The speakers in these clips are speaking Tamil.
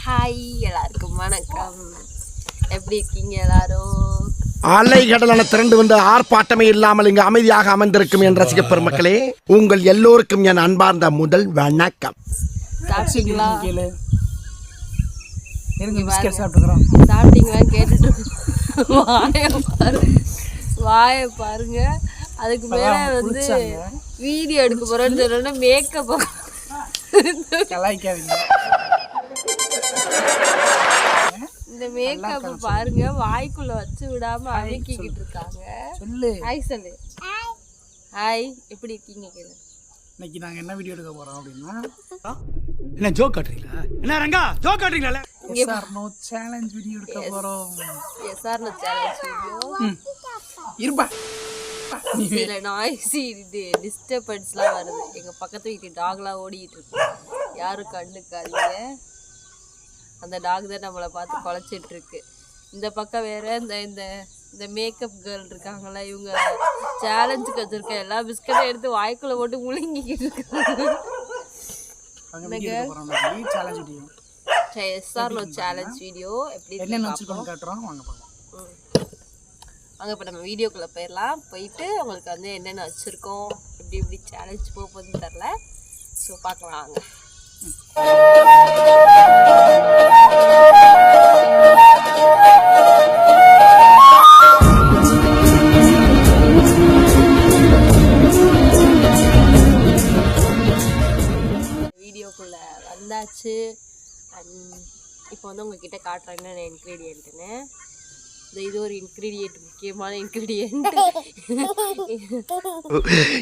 ஹாய் எல்லாருக்கும் வணக்கம். எப்படி இருக்கீங்க எல்லாரும்? அலை கடலான திரண்டு வந்து ஆர்ப்பாட்டமே இல்லாமல் இங்கு அமைதியாக அமர்ந்திருக்கும் என் ரசிக பெருமக்களே, உங்கள் எல்லோருக்கும் என் அன்பார்ந்த முதல் வணக்கம். சாப்பிட்டீங்களா? சாப்பிட்டீங்களா கேட்டுட்டு வாயை பாருங்க. அதுக்கு மேல வந்து வீடியோ எடுக்க போறேன்னு சொன்னா மேக்கப் இந்த மேக்கப் பாருங்க, வாய்க்குள்ள வச்சு விடாம அழுக்கிக்கிட்டு இருக்காங்க. சொல்லு ஹாய். சொல்லு ஹாய். எப்படி இருக்கீங்க கேளு. இன்னைக்கு நாங்க என்ன வீடியோ எடுக்க போறோம் அப்படின்னா, என்ன ஜோக் காட்டுறீங்களா? என்ன ரங்கா ஜோக் காட்டுறீங்களா? எஸ்ஆர் நோ சேலஞ்ச் வீடியோ எடுக்க போறோம். Yes or no challenge video. இருப்பா இதுல நாய்ஸி டிஸ்டர்பன்ஸ்லாம் வருது. எங்க பக்கத்து வீட்டு டாக்லாம் ஓடிட்டு இருக்கு, யாரும் கண்டுக்காதீங்க. அந்த டாக் தான் நம்மளை பார்த்து குலைச்சிட்டு இருக்கு. இந்த பக்கம் வேற இந்த இந்த இந்த மேக்கப் கேர்ள் இருக்காங்களா, இவங்க சேலஞ்சுக்கு வச்சிருக்க எல்லா பிஸ்கட்டும் எடுத்து வாய்க்குள்ள போட்டு முழுங்கிக்கிட்டு இருக்காங்க. எஸ்ஆர்னோ சேலஞ்ச் வீடியோ எப்படி காட்டுறோம் வாங்க பார்க்கலாம். அங்கே இப்போ நம்ம வீடியோக்குள்ளே போயிடலாம். போயிட்டு அவங்களுக்கு வந்து என்னென்ன வச்சுருக்கோம், எப்படி எப்படி சேலஞ்ச் போக போகுதுன்னு தெரில. ஸோ பார்க்கலாம் வாங்க. வீடியோக்குள்ளே வந்தாச்சு. அண்ட் இப்போ வந்து உங்ககிட்ட காட்டுறேன் என்னென்ன இன்க்ரீடியன்ட்டுன்னு. இது ஒரு இன்கிரீடியன்ட், முக்கியமான இன்கிரீடியன்ட்.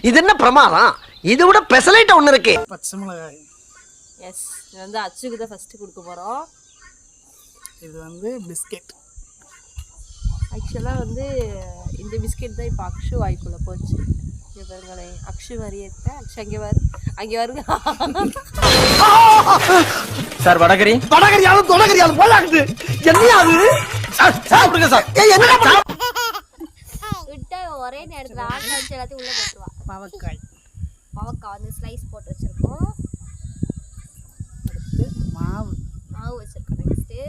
இது என்ன பிரமாதம்? இது விட ஸ்பெஷலைட் ஒன்று இருக்கு. பச்சை மிளகாய். எஸ், இது வந்து அச்சுக்கு தான் ஃபர்ஸ்ட் கொடுக்க போறோம். இது வந்து பிஸ்கெட். ஆக்சுவலாக வந்து இந்த பிஸ்கெட் தான் இப்போ அக்ஷு வாய்க்குள்ள போச்சு. இங்கே பாருங்களேன், அக்ஷு மாதிரியே இருக்கேன். அக்ஷு அங்கே வருங்க சார். வடகரியாலும் தொடகரியாலும் போலாக்குது. என்னையாது சாப்பிடுங்க சார். விட்டா ஒரே நேரத்தில் ஆட்டில் வச்சு எல்லாத்தையும் உள்ளே போட்டுருவா. பாவக்காய் வந்து ஸ்லைஸ் போட்டு வச்சுருக்கோம். அடுத்து மாவு வச்சுருக்கோம். நெக்ஸ்ட்டு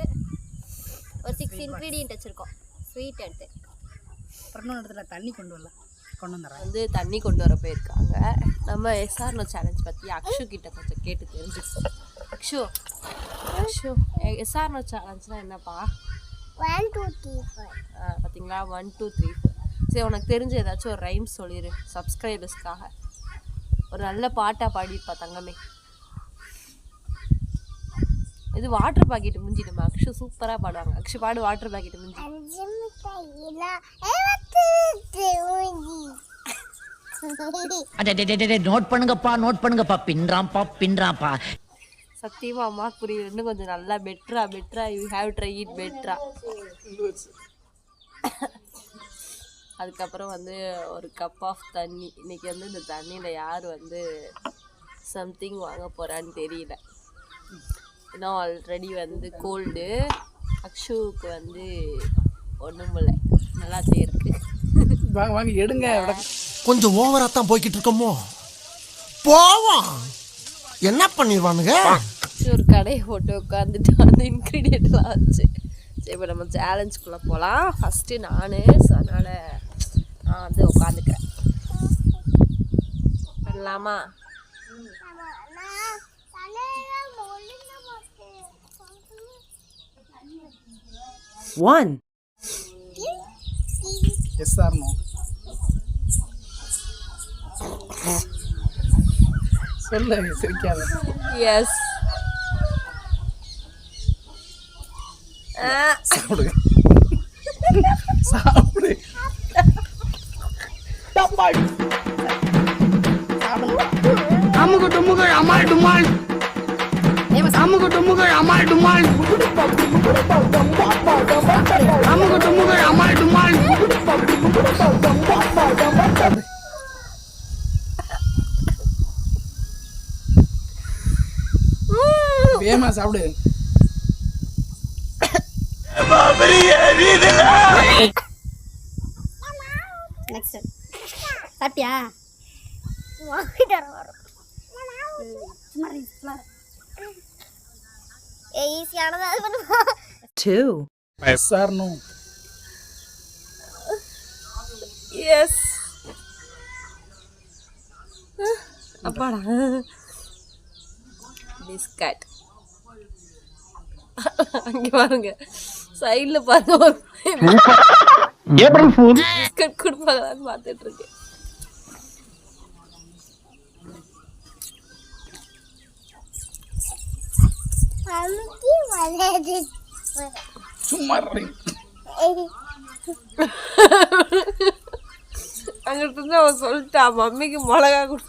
ஒரு 6 இன்க்ரீடியன்ட் வச்சுருக்கோம். ஸ்வீட் எடுத்து அப்புறம் இடத்துல தண்ணி கொண்டு வந்துடுறேன். வந்து தண்ணி கொண்டு வர போயிருக்காங்க. நம்ம எஸ்ஆர்னோ சேலஞ்ச் பற்றி அக்ஷு கிட்ட கொஞ்சம் கேட்டு தெரிஞ்சுக்கோம். அக்ஷு எஸ்ஆர்னோ சேலஞ்ச்னால் என்னப்பா? 1 2 3 4. பார்த்தீங்களா, 1 2 3 4. சரி, உனக்கு தெரிஞ்ச ஏதாச்சும் ஒரு ரைம் சொல்லிடு சப்ஸ்கிரைபர்ஸ்க்காக. ஒரு நல்ல பாட்டாக பாடிப்பா தங்கமே. இது வாட்டர் பாக்கெட் முஞ்சி. நம்ம அக்ஷு சூப்பராக பாடுவாங்க. அக்ஷு பாடு வாட்டர் பாக்கெட் முஞ்சி. நோட் பண்ணுங்கப்பா பின்றாம்பா. சத்தியமா அம்மாவுக்கு புரியுது. இன்னும் கொஞ்சம் நல்லா Petra you have try it Petra. அதுக்கப்புறம் வந்து ஒரு கப் ஆஃப் தண்ணி. இன்னைக்கு வந்து இந்த தண்ணியில் யார் வந்து சம்திங் வாங்க போகிறான்னு தெரியல. ஏன்னா ஆல்ரெடி வந்து கோல்டு. அக்ஷுவுக்கு வந்து ஒன்றும் இல்லை, நல்லாத்தே இருக்கு. வாங்க எடுங்க. கொஞ்சம் ஓவரா தான் போய்கிட்டு இருக்கோமோ. போவோம், என்ன பண்ணிடுவானுங்க. ஒரு கடையை போட்டு உட்காந்துட்டு அந்த இன்க்ரீடியன்ட்லாம் வச்சு. சரி, இப்போ நம்ம சேலஞ்சுக்குள்ளே போகலாம். ஃபஸ்ட்டு நான், ஸோ அதனால் நான் வந்து உட்காந்துக்கிறேன். பண்ணலாமா? Yes or no. சொல்ல சிரிக்காத. எஸ். சாப்பிடு. அமுகு டுமுகு அமால் டுமால். அமுகு டுமுகு அமால் டுமால். அமுகு டுமுகு அமால் டுமால். வேமா சாப்பிடு. நெக்ஸ்ட் சாப்பிட்டியா? ஈஸியானது அது பண்ணுவா. 2. Yes or no? எஸ். அப்பாடா. பிஸ்கட். அங்க பாருங்க சைடுல பாருங்க ஏப்ரல் ஃபூல். பிஸ்கட் கொடுப்பாங்களான்னு பார்த்துட்டு இருக்கேன். அமுக்கி வலது. சும்மா அங்கிட்ட இருந்து அவன் சொல்லிட்டா மம்மிக்கு மிளகா கொடு.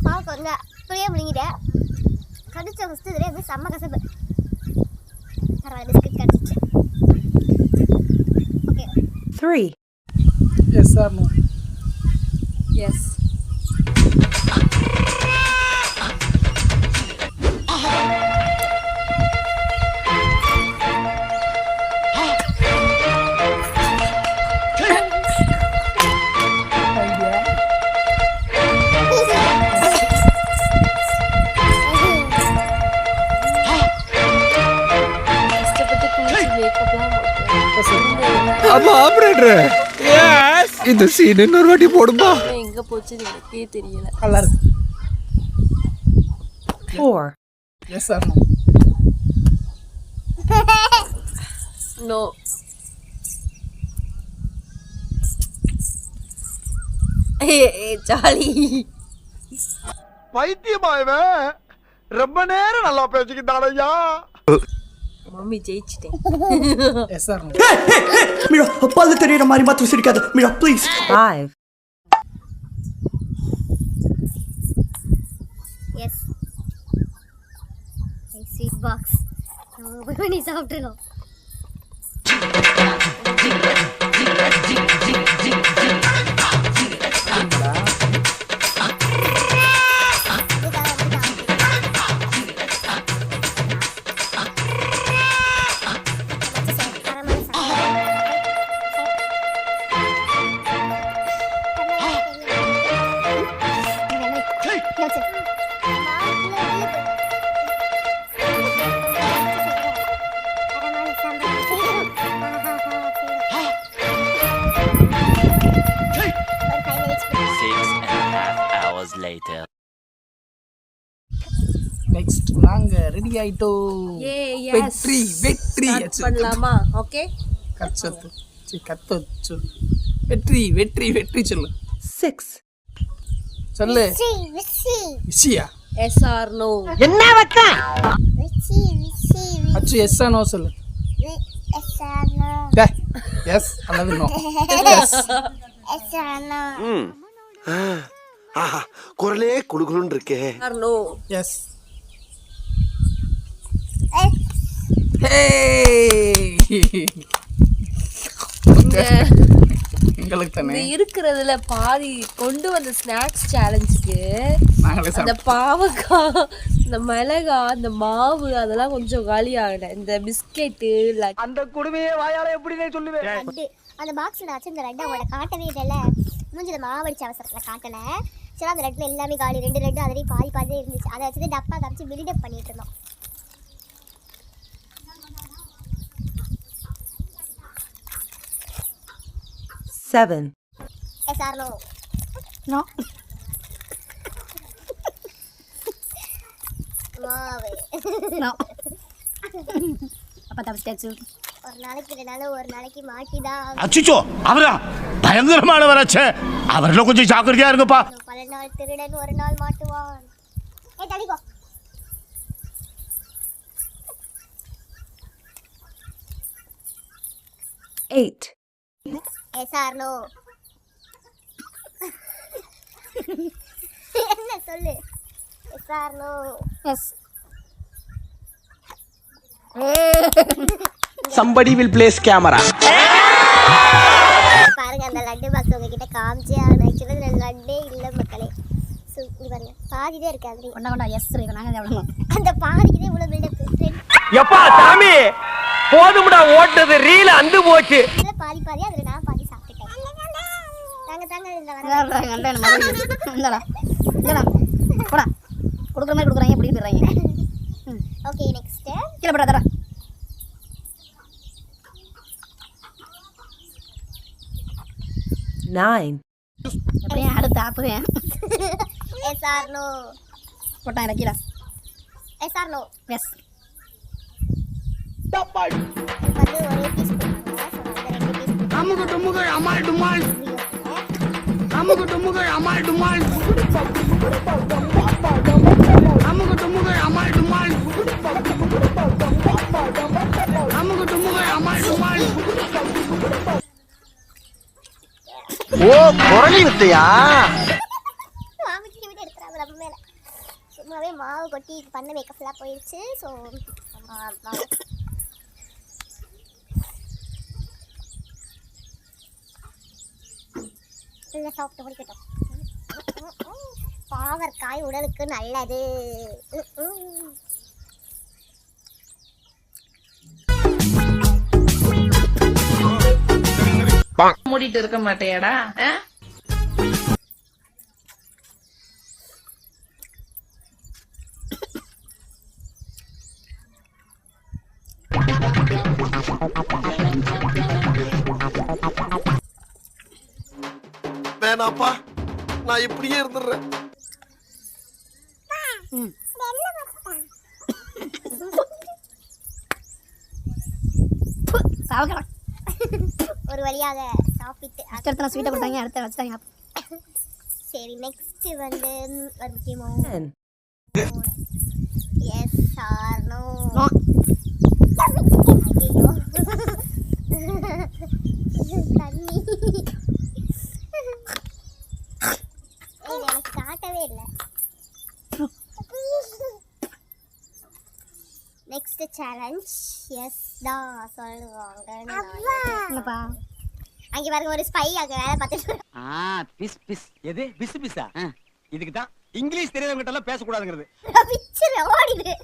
பாக்கோங்க புளிய முழுங்கிட்ட கடிச்ச ஃபஸ்ட்டு இதுலேயே வந்து செம்ம கசப்பு. பரவாயில்ல பிஸ்கட் கடிச்சிச்சு. Okay 3. Yes or no? Yes. ஆமா ஆபரேட்டர். எஸ். இந்த சீன் இன்னொரு வாட்டி போடுமா? எங்க போச்சுன்னு எனக்கே தெரியல. நல்லா இருக்கு. 4. Yes or no? No. Jolly. பைத்தியமா இவன்? ரொம்ப நேரம் நல்லா பேசிக்கிட்டானையா. மம்மி ஜெயிச்சிட்டேன். Yes or no? மீரா பல்ல தெரியற மாதிரி மாத்திரம் சிரிக்காத Meera please. 5. Yes. Sweet box open பண்ணி சாப்பிட்டுறோம். நெக்ஸ்ட் நாங்க ரெடி ஆயிட்டோம். வெற்றி வெற்றி பண்ணலாமா? ஓகே. கச்சத்து கத்தச்சு வெற்றி வெற்றி வெற்றி சொல்லு. 6. சொல்லு. விசி விஷயா? Yes or no? என்ன வச்சா விசி விசி அச்சு எஸ் ஆர் நோ சொல்லு. எஸ்ஆர்னோ எஸ் அல்லது நோ? எஸ்ஆர்னோ ஆஹா குரலே குளுகுளுன்னு இருக்கே. Or no? எஸ். உங்களுக்கு தானே இது இருக்கிறதுல பாதி கொண்டு வந்த ஸ்நாக்ஸ் சேலஞ்சுக்கு நாங்களே அந்த பாவக்காய், இந்த மிளகா, இந்த மாவு அதெல்லாம் கொஞ்சம் காலி ஆகல. இந்த பிஸ்கெட்டு அந்த குடுமையே வாயால எப்படினே சொல்லுவேன். லட்டு அந்த பாக்ஸில் வச்சிருந்த லட்டு அவங்கள காட்டவே இல்லைல்ல. மூஞ்சில் மாவடிச்ச அவசரத்தில் காட்டலை. சரி அந்த லட்டில் எல்லாமே காலி. 2 லட்டு அதுலேயே பாதி பாதியே இருந்துச்சு. அதை வச்சுட்டு டப்பா காமிச்சு பில்டப் பண்ணிட்டு இருந்தோம். Yes or no? நோ. மாவு நோ. அப்ப தப்பிச்சாச்சு. ஒரு நாளைக்கு இல்லைனாலும் ஒரு நாளைக்கு மாட்டிதான். அச்சிச்சோ அவரா பயங்கரமானவராச்சே. அவர்ல கொஞ்சம் ஜாக்கிரதையா இருங்கப்பா. பல நாள் திருடன் ஒரு நாள் மாட்டுவான். தள்ளிக்கோ. Yes or no? என்ன சொல்லு. Yes or no? Yes. Somebody will place camera. பாருங்க அந்த லட்டு பாக்ஸ் உங்ககிட்ட காமிச்சே ஆகணும். ஆக்சுவலாக இதில் லட்டே இல்லை மக்களே. ஸோ இங்க பாருங்க பாதிதான் இருக்கு அதுலயே. கொண்டா கொண்டா எஸ் நாங்கள் சாப்பிடணும். அந்த பாதிக்குதே இவ்வளவு பில்டப். எப்பா சாமி போதும்டா ஓட்டது ரீல அந்து போச்சு. அதுல பாதி அதுல நான் பாதி சாப்பிட்டுட்டேன். தாங்க இந்த வர இந்தடா இல்லடா போடா கொடுக்குற மாதிரி கொடுக்குறாங்க எப்படி போயிடுறாங்க. ஓகே நெக்ஸ்ட் கீழே போடா தரேன். எப்படியும் அடுத்து ஆப்புவேன். எஸ் ஆர் நோ போட்டான் எனக்கு கீழே. எஸ் ஆர் நோ எஸ் வந்து ஒரே பீஸ் கொடுங்க. சோ அந்த 2 பீஸ் அமுகு டுமுகு அமால் டுமால் அமுகு டுமுகு அமால் டுமால் அமுகு டுமுகு அமால் டுமால் அமுகு டுமுகு அமால் டுமால். ஓ குரலி வித்தையா? மாமிக்கு விட்டு எடுத்துறாங்க நம்ம மேல. சும்மாவே மாவு கொட்டி பண்ண மேக்கப் ஃபுல்லா போயிடுச்சு. சோ இல்லை சாப்பிட்டு முடிக்கட்டும். பாவற்காய் உடலுக்கு நல்லது. மூடிட்டு இருக்க மாட்டேயாடா? வேணாப்பா நான் இப்படியே இருந்துடுறேன். சாவக்கலாம். ஒரு வழியாக சாப்பிட்டு அடுத்த ஸ்வீட்டை கொடுத்தாங்க அடுத்த வச்சுட்டாங்க. சரி நெக்ஸ்ட் வந்து ஒரு முக்கியமான எஸ் ஆர் நோ. ஐயோ தண்ணி எனக்கு காட்டவே இல்லை. நெக்ஸ்ட் சேலஞ்ச் எஸ் தான் சொல்லுவாங்க. என்னப்பா அங்கே பாருங்க ஒரு ஸ்பை அங்கே வேலை பார்த்துட்டு பிஸ் பிஸ் எது பிஸ் பிஸ்ஸா? இதுக்கு தான் இங்கிலீஷ் தெரியாதவங்க கிட்ட எல்லாம் பேசக்கூடாதுங்கிறது. பிச்சர் ஓடிடு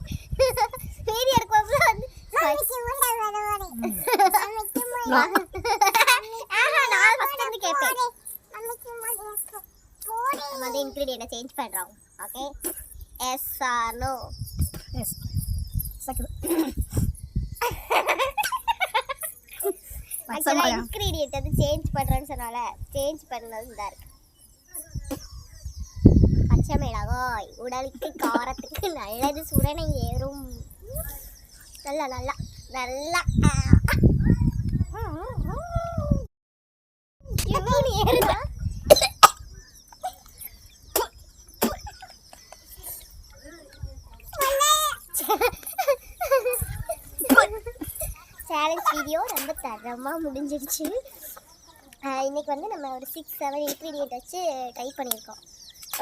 பேரி எடுக்கும்போது வந்து நான் ஃபர்ஸ்ட் வந்து கேட்பேன். நம்ம வந்து இன்கிரிடியன்ட் சேஞ்ச் பண்றோம். Okay yes or no. Yes சக்கு ஆக்சுவலா இன்கிரிடியன்ட் வந்து சேஞ்ச் பண்றேன்னு சொன்னால சேஞ்ச் பண்ணது இந்த இருக்கு. பச்சை மிளகாய் உடலுக்கு காரத்துக்கு நல்லது. சுரணை ஏறும். நல்லா நல்லா நல்லா ஏறுதா? சேலஞ்ச் வீடியோ ரொம்ப தரமாக முடிஞ்சிடுச்சு. இன்னைக்கு வந்து நம்ம ஒரு 6-7 இன்க்ரீடியன்ட் வச்சு ட்ரை பண்ணியிருக்கோம்.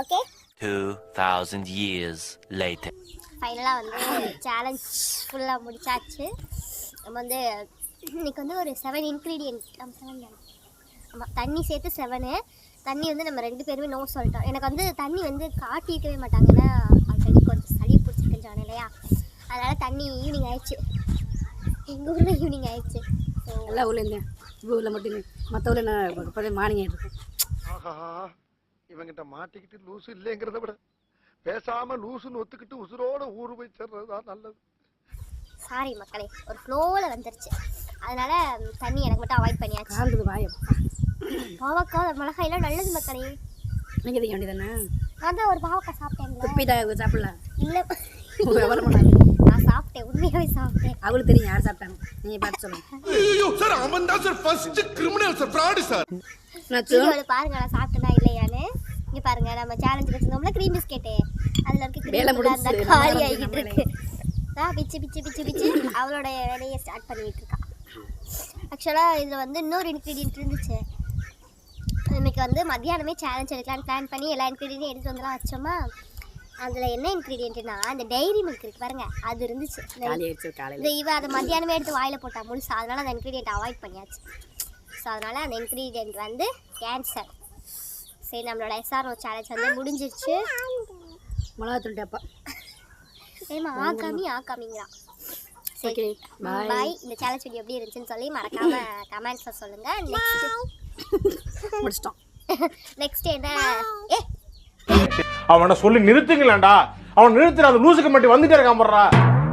ஓகே 2000 years later ஃபைனலாக வந்து சேலஞ்ச் ஃபுல்லாக முடிச்சாச்சு. நம்ம வந்து இன்னைக்கு வந்து ஒரு 7 இன்க்ரீடியன்ட் நம்ம 7 ஆமாம் தண்ணி சேர்த்து 7. தண்ணி வந்து நம்ம 2 பேருமே நோ சொல்லிட்டோம். எனக்கு வந்து தண்ணி வந்து காட்டிக்கவே மாட்டாங்கன்னா ஆல்ரெடி கொஞ்சம் சளி பிடிச்சிருக்குன்னு சொன்னேன் இல்லையா, அதனால் தண்ணி ஈவினிங் ஆயிடுச்சு. எங்கள் ஊரில் ஈவினிங் ஆயிடுச்சு. ஸோ எல்லா ஊர்ல இருந்தேன். ஊரில் மட்டும் மற்ற ஊரில் என்ன மார்னிங் ஆகிட்டு இருக்கும். ஆஹா இவங்கிட்ட மாட்டிக்கிட்டு லூசு இல்லைங்கிறத விட பேசாம லூசுன்னு ஒத்துக்கிட்டு உசுரோட ஊரு போய் சேர்றதுதான் நல்லது. சாரி மக்களே, ஒரு ஃப்ளோவில் வந்துருச்சு. அதனால தண்ணி எனக்கு மட்டும் அவாய்ட் பண்ணியாச்சு. காந்தது வாயம் பாவக்காய் மிளகாயெல்லாம் நல்லது மக்களே. நீங்கள் தெரிய வேண்டியதானே. நான் தான் ஒரு பாவக்காய் சாப்பிட்டேன்ல. துப்பிட்டா சாப்பிடலாம் இல்லை விவரம் பண்ணாது. நான் சாப்பிட்டேன், உண்மையாகவே சாப்பிட்டேன். அவளுக்கு தெரியும் யார் சாப்பிட்டாங்க. நீங்கள் பார்த்து சொல்லுங்கள். சார் அவன் தான் sir first criminal sir fraud sir. வீடியோவில் பாருங்க நான் சாப்பிட்டேனா இல்லையான்னு. இங்கே பாருங்க நம்ம சேலஞ்ச் வச்சுருந்தோம்ல க்ரீம் பிஸ்கெட்டு, அதில் இருக்க க்ரீம் காலி ஆகிட்டு இருக்கு. நான் பிச்சு பிச்சு பிச்சு பிச்சு அவளோட வேலையை ஸ்டார்ட் பண்ணிகிட்டு இருக்கா. ஆக்சுவலாக இதில் வந்து இன்னொரு இன்க்ரீடியன்ட் இருந்துச்சு. இன்னைக்கு வந்து மத்தியானமே சேலஞ்ச் எடுக்கலான்னு பிளான் பண்ணி எல்லா இன்க்ரீடியன்ட்டும் எடுத்து வந்துலாம் வச்சோமா. அதில் என்ன இன்க்ரீடியன்ட்னா அந்த டைரி மில்க் இருக்கு பாருங்க, அது இருந்துச்சு. இந்த இவ அதை மத்தியானமே எடுத்து வாயில் போட்டா முழுசா, அதனால அந்த இன்க்ரீடியன்ட் அவாய்ட் பண்ணியாச்சு. ஸோ அதனால் அந்த இன்க்ரீடியன்ட் வந்து கேன்சர். சரி நம்மளோட SRO சேலஞ்ச் வந்து முடிஞ்சிருச்சு. மிளகாத்தூள் டப்பா. ஏமா ஆகாமிங்களா. சரி பாய். இந்த சேலஞ்ச் வீடியோ எப்படி இருந்துச்சுன்னு சொல்லி மறக்காம கமெண்ட்ஸ்ல சொல்லுங்க. முடிச்சிட்டோம். நெக்ஸ்ட் என்ன? அவனை சொல்லி நிறுத்துங்களேன்டா. அவன் நிறுத்துற அந்த லூசுக்கு மட்டும் வந்துட்டே இருக்கான் போடுறா.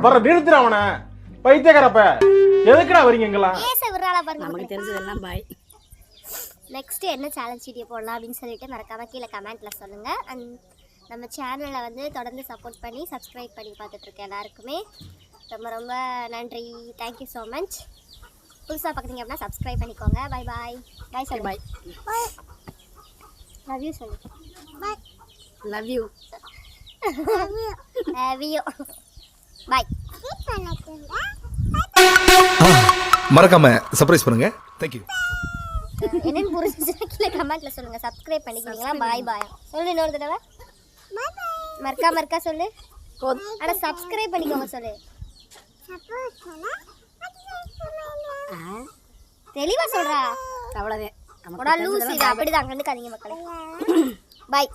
வர நிறுத்துற அவனை. பைத்தியக்காரப்ப எதுக்குடா வரீங்க எங்கெல்லாம்? ஏச விடுறாளா பாருங்க. நமக்கு தெரிஞ்சதெல்லாம் பாய். நெக்ஸ்ட் என்ன சேலஞ்ச் வீடியோ போடலாம் அப்படின்னு சொல்லிட்டு மறக்காம கீழே கமெண்ட்ல சொல்லுங்க. அண்ட் நம்ம சேனலை வந்து தொடர்ந்து சப்போர்ட் பண்ணி சப்ஸ்கிரைப் பண்ணி பார்த்துட்டு இருக்க எல்லாருக்குமே ரொம்ப ரொம்ப நன்றி. Thank you so much. புதுசாக பார்க்குறீங்க அப்படின்னா சப்ஸ்கிரைப் பண்ணிக்கோங்க. Bye bye. பாய் சொல்லு. பாய். லவ் யூ சொல்லு. Bye. Love you. Love you. Bye. மறக்காம சர்ப்ரைஸ் பண்ணுங்க. தேங்க்யூ. என்னன்னு புரிஞ்சுச்சுன்னா கீழே கமெண்ட்ல சொல்லுங்க. சப்ஸ்கிரைப் பண்ணிக்கிறீங்களா? பாய் பாய் சொல்லு. இன்னொரு தடவை மறக்கா சொல்லு. ஆனா சப்ஸ்கிரைப் பண்ணிக்கோங்க சொல்லு. தெளிவா சொல்றா. அவ்வளவுதான். அப்படிதான் கண்டுக்காதீங்க மக்களே. பாய்.